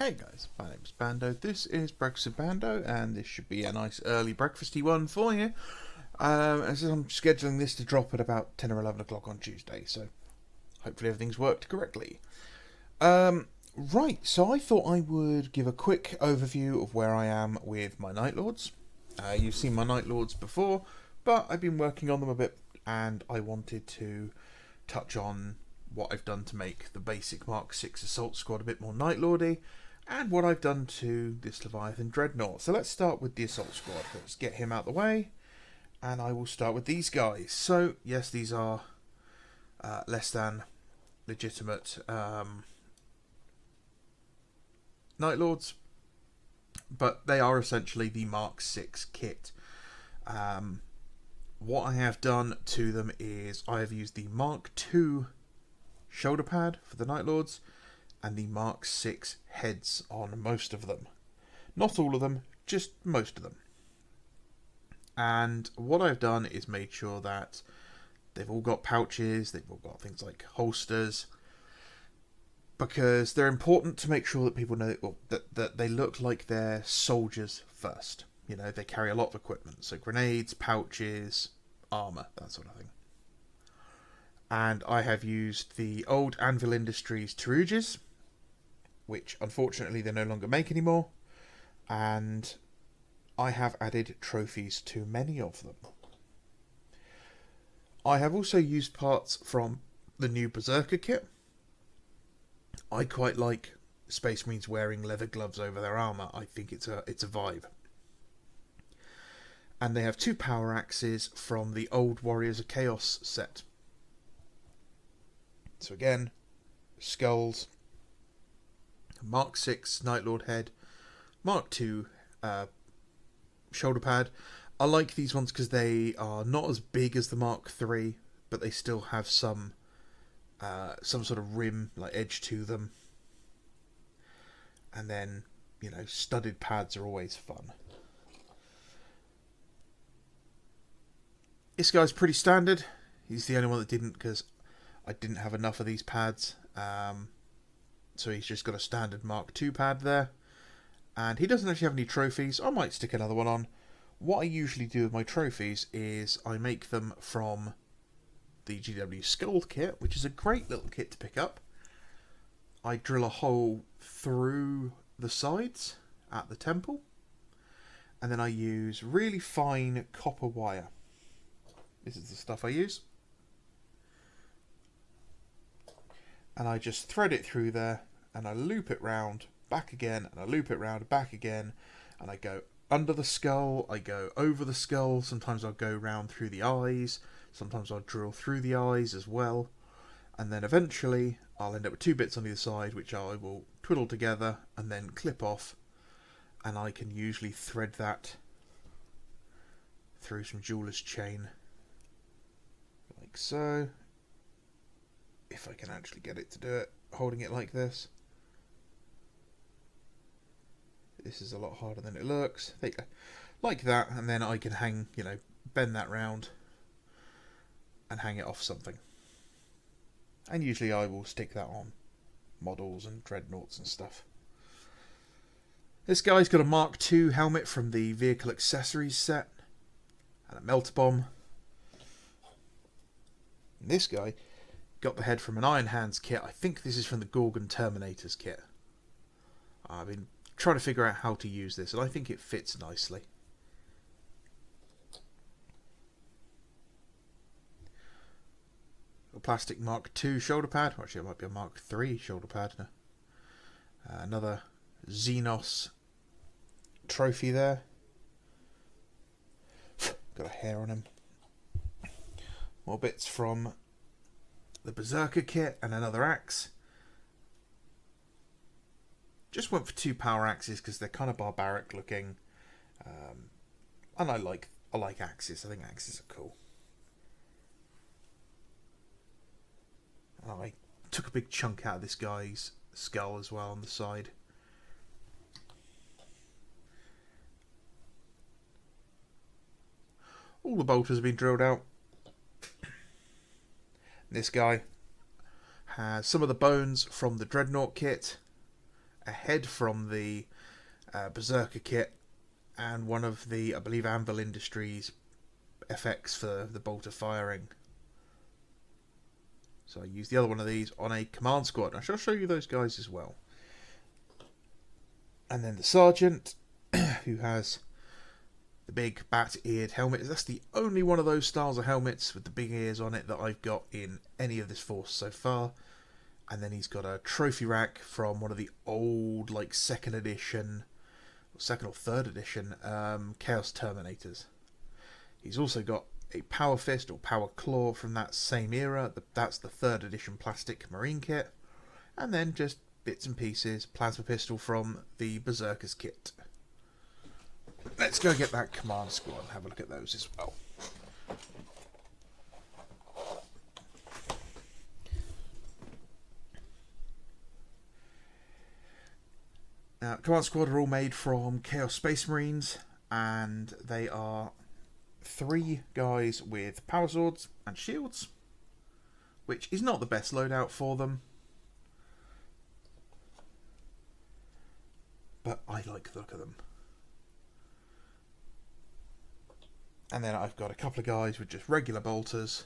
Hey guys, my name's Bando. This is Breakfast with Bando, and this should be a nice early breakfasty one for you. As I'm scheduling this to drop at about 10 or 11 o'clock on Tuesday, so hopefully everything's worked correctly. Right, so I thought I would give a quick overview of where I am with my Night Lords. You've seen my Night Lords before, but I've been working on them a bit, and I wanted to touch on what I've done to make the basic Mark 6 Assault Squad a bit more Night Lordy, and what I've done to this Leviathan dreadnought. So let's start with the Assault Squad. Let's get him out of the way, and I will start with these guys. So yes, these are less than legitimate Night Lords, but they are essentially the Mark 6 kit. What I have done to them is I have used the Mark 2 shoulder pad for the Night Lords and the Mark 6 heads on most of them. Not all of them, just most of them. And what I've done is made sure that they've all got pouches, they've all got things like holsters, because they're important to make sure that people know that they look like they're soldiers first. You know, they carry a lot of equipment, so grenades, pouches, armour, that sort of thing. And I have used the old Anvil Industries Teruges, which unfortunately they no longer make anymore, and I have added trophies to many of them. I have also used parts from the new Berserker kit. I quite like Space Marines wearing leather gloves over their armour. I think it's a vibe. And they have two power axes from the old Warriors of Chaos set. So again, skulls, Mark 6 Night Lord head, Mark 2 shoulder pad. I like these ones because they are not as big as the Mark 3, but they still have some sort of rim, like edge to them. And then, you know, studded pads are always fun. This guy's pretty standard. He's the only one that didn't, because I didn't have enough of these pads. So he's just got a standard Mark II pad there. And he doesn't actually have any trophies. I might stick another one on. What I usually do with my trophies is I make them from the GW Skull kit, which is a great little kit to pick up. I drill a hole through the sides at the temple, and then I use really fine copper wire. This is the stuff I use. And I just thread it through there, and I loop it round, back again, and I loop it round, back again, and I go under the skull, I go over the skull, sometimes I'll go round through the eyes, sometimes I'll drill through the eyes as well, and then eventually I'll end up with two bits on either side, which I will twiddle together and then clip off, and I can usually thread that through some jeweler's chain, like so. If I can actually get it to do it, holding it like this. This is a lot harder than it looks. There you go. Like that, and then I can hang, you know, bend that round and hang it off something. And usually I will stick that on models and dreadnoughts and stuff. This guy's got a Mark II helmet from the vehicle accessories set, and a melter bomb. And this guy got the head from an Iron Hands kit. I think this is from the Gorgon Terminators kit. I've been trying to figure out how to use this, and I think it fits nicely. A plastic Mark II shoulder pad. Actually, it might be a Mark III shoulder pad. Another Xenos trophy there. Got a hair on him. More bits from the Berserker kit and another axe. Just went for two power axes because they're kind of barbaric looking, and I like axes. I think axes are cool. I took a big chunk out of this guy's skull as well on the side. All the bolters have been drilled out. This guy has some of the bones from the dreadnought kit, a head from the Berserker kit, and one of the, I believe, Anvil Industries FX for the bolter firing. So I use the other one of these on a command squad. I shall show you those guys as well. And then the sergeant, who has the big bat-eared helmet. That's the only one of those styles of helmets with the big ears on it that I've got in any of this force so far. And then he's got a trophy rack from one of the old, like, second or third edition Chaos Terminators. He's also got a Power Fist or Power Claw from that same era. That's the third edition plastic Marine kit. And then just bits and pieces, Plasma Pistol from the Berserker's kit. Let's go get that command squad and have a look at those as well. Now, command squad are all made from Chaos Space Marines, and they are 3 guys with power swords and shields, which is not the best loadout for them, but I like the look of them. And then I've got a couple of guys with just regular bolters.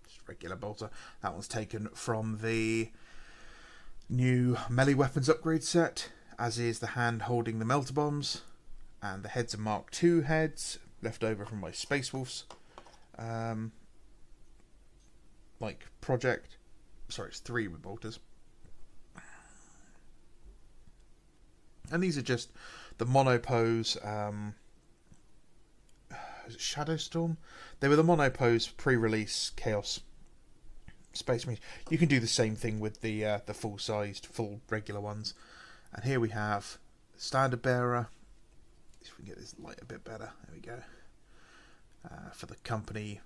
Just regular bolter. That one's taken from the new melee weapons upgrade set, as is the hand holding the melter bombs. And the heads are Mark II heads, left over from my Space Wolves project. Sorry, it's 3 with bolters. And these are just the monopose, is it Shadowstorm? They were the monopose pre-release Chaos Space Marines. You can do the same thing with the full-sized, full regular ones. And here we have the Standard Bearer. If we can get this light a bit better, there we go. For the company,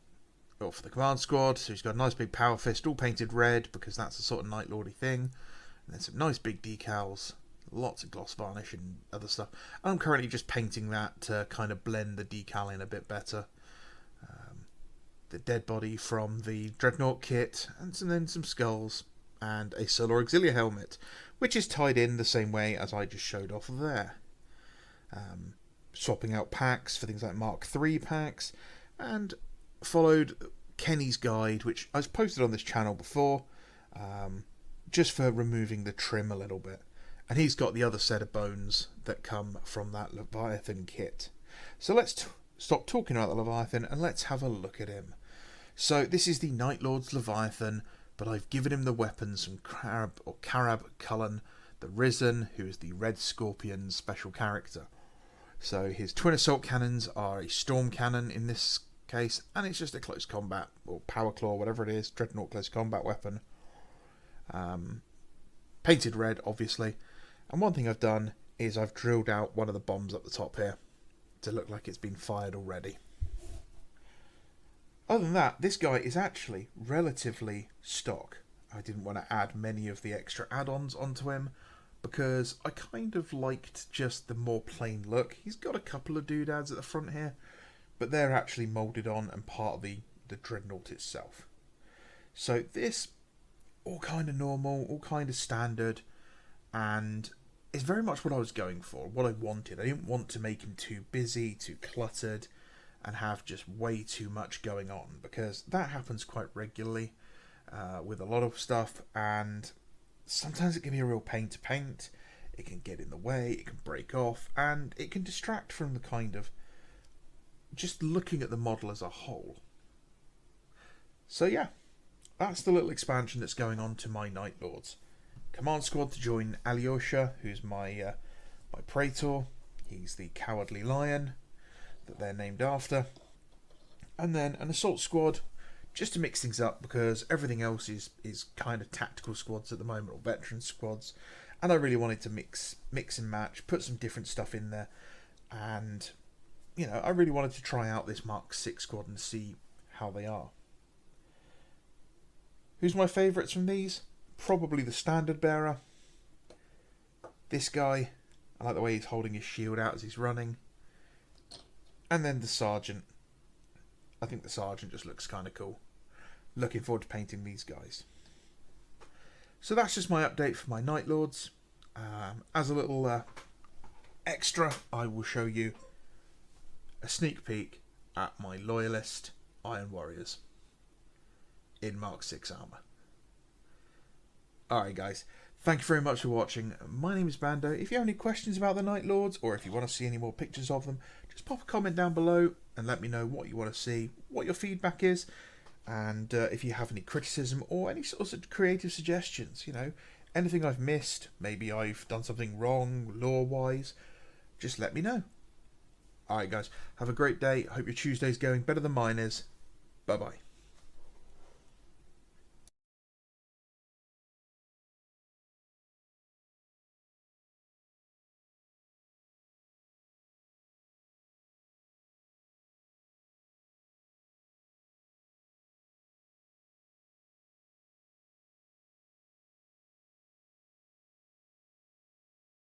or for the command squad. So he's got a nice big Power Fist, all painted red, because that's a sort of Night Lordy thing. And then some nice big decals. Lots of gloss varnish and other stuff. I'm currently just painting that to kind of blend the decal in a bit better. The dead body from the dreadnought kit, and then some skulls, and a Solar Auxilia helmet, which is tied in the same way as I just showed off there. Swapping out packs for things like Mark III packs, and followed Kenny's guide, which I've posted on this channel before, just for removing the trim a little bit. And he's got the other set of bones that come from that Leviathan kit. So let's stop talking about the Leviathan and let's have a look at him. So this is the Night Lord's Leviathan, but I've given him the weapons from Karab Cullen, the Risen, who is the Red Scorpion special character. So his twin assault cannons are a storm cannon in this case, and it's just a close combat, or power claw, whatever it is, dreadnought close combat weapon. Painted red, obviously. And one thing I've done is I've drilled out one of the bombs up the top here to look like it's been fired already. Other than that, this guy is actually relatively stock. I didn't want to add many of the extra add-ons onto him because I kind of liked just the more plain look. He's got a couple of doodads at the front here, but they're actually moulded on and part of the dreadnought itself. So this, all kind of normal, all kind of standard, and it's very much what I was going for, what I wanted. I didn't want to make him too busy, too cluttered, and have just way too much going on, because that happens quite regularly with a lot of stuff, and sometimes it can be a real pain to paint. It can get in the way, it can break off, and it can distract from the kind of just looking at the model as a whole. So yeah, that's the little expansion that's going on to my Night Lords. Command squad to join Alyosha, who's my Praetor. He's the Cowardly Lion that they're named after. And then an assault squad, just to mix things up, because everything else is kind of tactical squads at the moment, or veteran squads. And I really wanted to mix and match, put some different stuff in there. And, you know, I really wanted to try out this Mark VI squad and see how they are. Who's my favourites from these? Probably the Standard Bearer. This guy, I like the way he's holding his shield out as he's running. And then the Sergeant. I think the Sergeant just looks kind of cool. Looking forward to painting these guys. So that's just my update for my Night Lords. As a little extra, I will show you a sneak peek at my Loyalist Iron Warriors in Mark 6 armour. Alright guys, thank you very much for watching. My name is Bando. If you have any questions about the Night Lords, or if you want to see any more pictures of them, just pop a comment down below and let me know what you want to see, what your feedback is, and if you have any criticism or any sort of creative suggestions, you know, anything I've missed, maybe I've done something wrong lore-wise, just let me know. Alright guys, have a great day. Hope your Tuesday's going better than mine is. Bye bye.